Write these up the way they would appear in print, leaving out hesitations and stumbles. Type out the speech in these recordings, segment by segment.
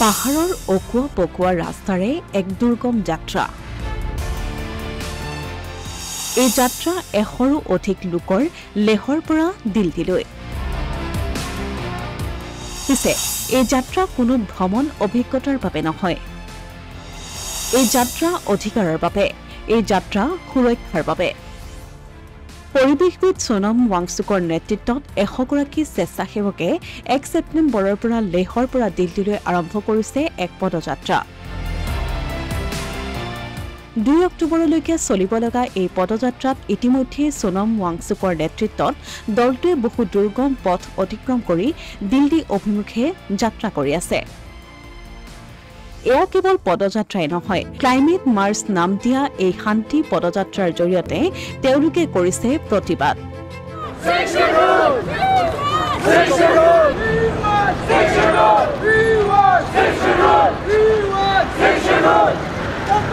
পাহাৰৰ অকুৱা পকুৱা ৰাস্তাৰে এক দুৰ্গম যাত্ৰা। এই যাত্ৰা 100ৰো অধিক লোকৰ লেহৰ পৰা দিল্লীলৈ। পিছে এই যাত্ৰা কোনো ভ্ৰমণ অভিজ্ঞতাৰ বাবে নহয়। এই যাত্ৰা অধিকাৰৰ বাবে, এই যাত্ৰা সুৰক্ষাৰ বাবে। পৰিৱেশবিদ সোনম ৱাংচুকৰ নেতৃত্বত 100গৰাকী স্বেচ্ছাসেৱকে 1 ছেপ্টেম্বৰৰ পৰা লেহৰ পৰা দিল্লীলৈ আৰম্ভ কৰিছে এক পদযাত্ৰা। 2 অক্টোবৰলৈকে চলিব লগা এই পদযাত্ৰাত ইতিমধ্যে সোনম ৱাংচুকৰ নেতৃত্বত দলটোৱে বহু দুৰ্গম পথ অতিক্ৰম কৰি দিল্লী অভিমুখে যাত্ৰা কৰি আছে। এয়া কেৱল পদযাত্ৰাই নহয়, ক্লাইমেট মাৰ্চ নাম দিয়া এই শান্তি পদযাত্ৰাৰ জৰিয়তে তেওঁলোকে কৰিছে প্ৰতিবাদ।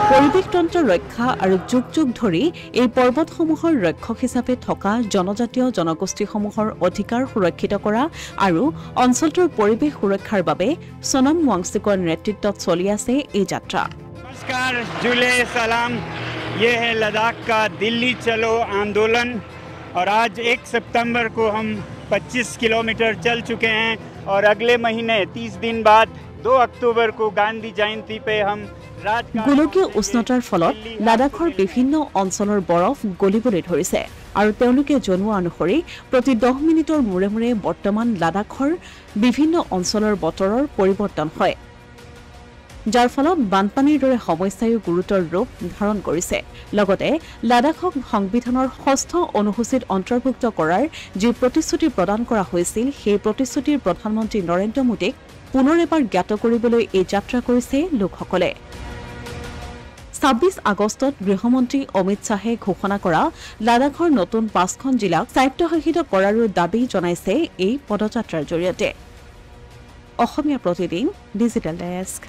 পৰিৱেশ তন্ত্ৰ ৰক্ষা আৰু যুগ যুগ ধৰি এই পৰ্বতসমূহৰ ৰক্ষক হিচাপে থকা জনজাতীয় জনগোষ্ঠীসমূহৰ অধিকাৰ সুৰক্ষিত কৰা আৰু অঞ্চলটোৰ পৰিৱেশ সুৰক্ষাৰ বাবে সোনম ৱাংচুকৰ নেতৃত্বত চলি আছে এই যাত্ৰা। नमस्कार, जुले सलाम। ये है लद्दाख का दिल्ली चलो आंदोलन और आज 1 सितंबर को हम 25 किलोमीटर चल चुके हैं और अगले महीने 30 दिन बाद 2 अक्टूबर को गांधी जयंती पे हम গোলকীয় উষ্ণতাৰ ফলত লাডাখৰ বিভিন্ন অঞ্চলৰ বৰফ গলিবলৈ ধৰিছে আৰু তেওঁলোকে জনোৱা অনুসৰি প্ৰতি 10 মিনিটৰ মূৰে মূৰে বৰ্তমান লাডাখৰ বিভিন্ন অঞ্চলৰ বতৰৰ পৰিৱৰ্তন হয়, যাৰ ফলত বানপানীৰ দৰে সমস্যায়ো গুৰুতৰ ৰূপ ধাৰণ কৰিছে। লগতে লাডাখক সংবিধানৰ 6ষ্ঠ অনুসূচীত অন্তৰ্ভুক্ত কৰাৰ যি প্ৰতিশ্ৰুতি প্ৰদান কৰা হৈছিল, সেই প্ৰতিশ্ৰুতিৰ প্ৰধানমন্ত্ৰী নৰেন্দ্ৰ মোদীক পুনৰ এবাৰ জ্ঞাত কৰিবলৈ এই যাত্ৰা কৰিছে লোকসকলে। 26 আগষ্টত গৃহমন্ত্ৰী অমিত শ্বাহে ঘোষণা কৰা লাডাখৰ নতুন 5খন জিলাক স্বায়ত্তশাসিত কৰাৰো দাবী জনাইছে এই পদযাত্ৰাৰ জৰিয়তে। Asomiya Pratidin digital desk.